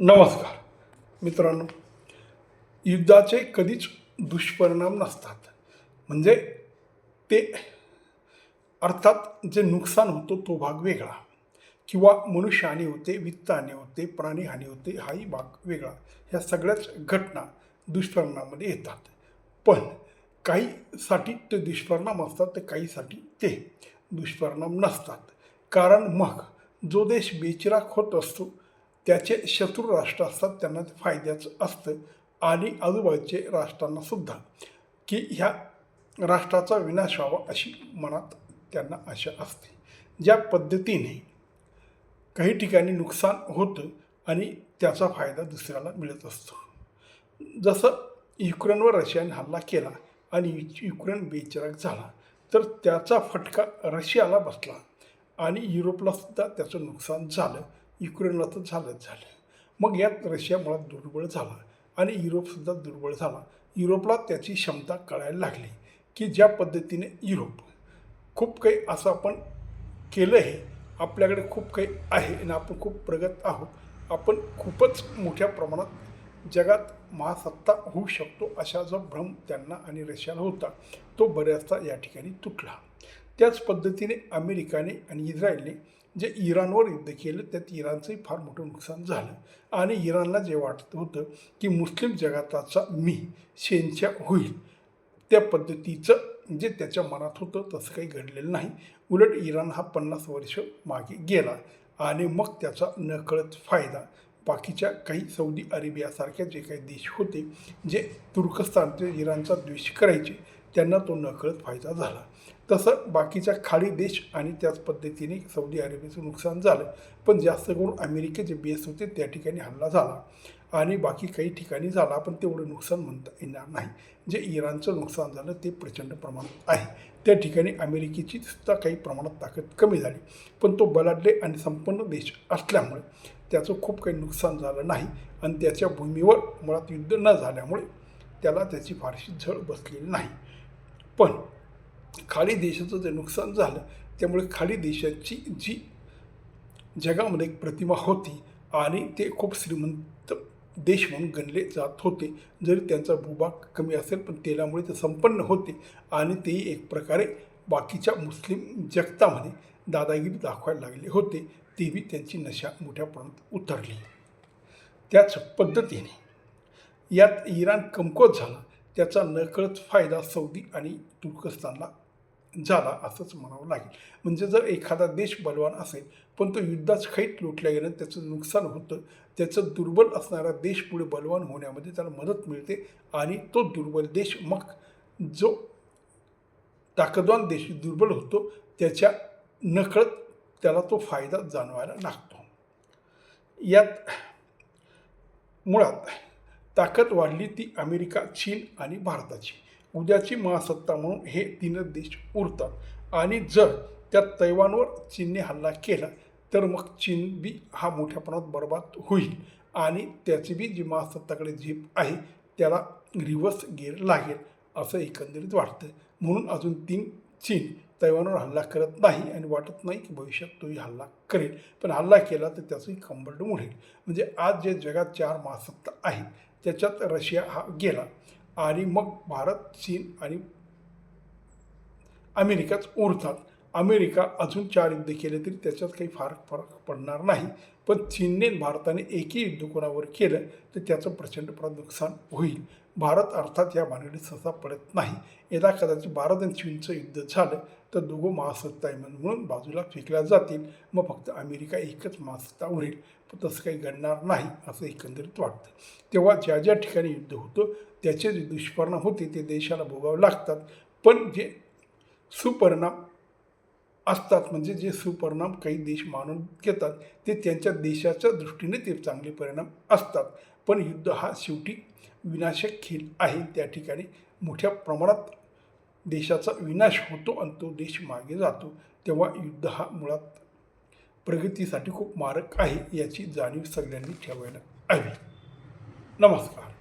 नमस्कार मित्रांनो, युद्धाचे कधीच दुष्परिणाम नसतात. म्हणजे ते अर्थात जे नुकसान होतो तो भाग वेगळा, किंवा मनुष्यहानी होते, वित्तहानी होते, प्राणीहानी होते, हाही भाग वेगळा. ह्या सगळ्याच घटना दुष्परिणामामध्ये येतात. पण काहीसाठी ते दुष्परिणाम असतात, तर काहीसाठी ते दुष्परिणाम नसतात. कारण मग जो देश बेचिराख होत असतो त्याचे शत्रू राष्ट्र असतात, त्यांना ते फायद्याचं असतं. आणि आजूबाजूचे राष्ट्रांनासुद्धा की ह्या राष्ट्राचा विनाश व्हावा अशी मनात त्यांना आशा असते. ज्या पद्धतीने काही ठिकाणी नुकसान होतं आणि त्याचा फायदा दुसऱ्याला मिळत असतो. जसं युक्रेनवर रशियाने हल्ला केला आणि युक्रेन बेचिराख झाला, तर त्याचा फटका रशियाला बसला आणि युरोपलासुद्धा त्याचं नुकसान झालं. युक्रेनला तर झालंच झालं. मग यात रशिया मुळात दुर्बळ झाला आणि युरोपसुद्धा दुर्बळ झाला. युरोपला त्याची क्षमता कळायला लागली की ज्या पद्धतीने युरोप खूप काही असं आपण केलं आहे, आपल्याकडे खूप काही आहे आणि आपण खूप प्रगत आहोत, आपण खूपच मोठ्या प्रमाणात जगात महासत्ता होऊ शकतो, अशा जो भ्रम त्यांना आणि रशियाला होता तो बऱ्याचदा या ठिकाणी तुटला. त्याच पद्धतीने अमेरिकाने आणि इस्रायलने जे इराणवर युद्ध केलं त्यात इराणचंही फार मोठं नुकसान झालं. आणि इराणला जे वाटत होतं की मुस्लिम जगाताचा मी शेंच्या होईल, त्या पद्धतीचं जे त्याच्या मनात होतं तसं काही घडलेलं नाही. उलट इराण हा 50 वर्ष मागे गेला आणि मग त्याचा नकळत फायदा बाकीच्या काही सौदी अरेबियासारख्या जे काही देश होते, जे तुर्कस्तानचे इराणचा द्वेष करायचे, त्यांना तो नकळत फायदा झाला. तसं बाकीच्या खाडी देश आणि त्याच पद्धतीने सौदी अरेबियाचं नुकसान झालं. पण जास्त करून अमेरिकेचे बेस होते त्या ठिकाणी हल्ला झाला आणि बाकी काही ठिकाणी झाला, पण तेवढं नुकसान म्हणता येणार नाही. जे इराणचं नुकसान झालं ते प्रचंड प्रमाणात आहे. त्या ठिकाणी अमेरिकेची सुद्धा काही प्रमाणात ताकद कमी झाली, पण तो बलाढ्य आणि संपन्न देश असल्यामुळे त्याचं खूप काही नुकसान झालं नाही. आणि त्याच्या भूमीवर मुळात युद्ध न झाल्यामुळे त्याला त्याची फारशी झळ बसलेली नाही. पण खाडी देशाचं जे नुकसान झालं त्यामुळे खाडी देशाची जी जगामध्ये एक प्रतिमा होती आणि ते खूप श्रीमंत देश म्हणून गणले जात होते, जरी त्यांचा भूभाग कमी असेल पण तेलामुळे ते संपन्न होते आणि तेही एक प्रकारे बाकीच्या मुस्लिम जगतामध्ये दादागिरी दाखवायला लागले होते, तेही त्यांची नशा मोठ्या प्रमाणात उतरली. त्याच पद्धतीने यात इराण कमकुवत झाला, त्याचा नकळत फायदा सौदी आणि तुर्कस्तानला झाला असंच म्हणावं लागेल. म्हणजे जर एखादा देश बलवान असेल पण तो युद्धाच खैत लुटल्या गेलं, त्याचं नुकसान होतं, त्याचं दुर्बल असणारा देश पुढे बलवान होण्यामध्ये त्याला मदत मिळते आणि तो दुर्बल देश मग जो ताकदवान देश दुर्बल होतो त्याच्या नकळत त्याला तो फायदा जाणवायला लागतो. यात मुळात ताकद वाढली ती अमेरिका, चीन आणि भारताची. उद्याची महासत्ता म्हणून हे तीनच देश उरतात आणि जर त्या तैवानवर चीनने हल्ला केला तर मग चीन बी हा मोठ्या प्रमाणात बर्बाद होईल आणि त्याची बी जी महासत्ताकडे झेप आहे त्याला रिव्हर्स गिअर लागेल असं एकंदरीत वाटतं. म्हणून अजून चीन तैवानवर हल्ला करत नाही आणि वाटत नाही की भविष्यात तोही हल्ला करेल. पण हल्ला केला तर त्याचंही कंबरड मोडेल. म्हणजे आज जे जगात 4 महासत्ता आहेत त्याच्यात रशिया हा गेला आणि मग भारत, चीन आणि अमेरिकाच उरतात. अमेरिका अजून 4 युद्ध केले तरी त्याच्यात काही फरक पडणार नाही. पण चीनने भारताने एकही युद्ध कोणावर केलं तर त्याचं प्रचंड प्रमाणात नुकसान होईल. भारत अर्थात या भानगडीत सहसा पडत नाही. यदा कदाचित भारत आणि चीनचं युद्ध झालं तर दोघं महासत्ता म्हणून बाजूला फेकल्या जातील, मग फक्त अमेरिका एकच महासत्ता उरेल. पण तसं काही घडणार नाही असं एकंदरीत वाटतं. तेव्हा ज्या ज्या ठिकाणी युद्ध होतं त्याचे जे दुष्परिणाम होते ते देशाला भोगावे लागतात. पण जे सुपरिणाम असतात, म्हणजे जे सुपरिणाम काही देश मानून घेतात ते त्यांच्या देशाच्या दृष्टीने ते चांगले परिणाम असतात. पण युद्ध हा शेवटी विनाशक खेळ आहे. त्या ठिकाणी मोठ्या प्रमाणात देशाचा विनाश होतो आणि तो देश मागे जातो. तेव्हा युद्ध हा मुळात प्रगतीसाठी खूप मारक आहे, याची जाणीव सगळ्यांनी ठेवायला हवी. नमस्कार.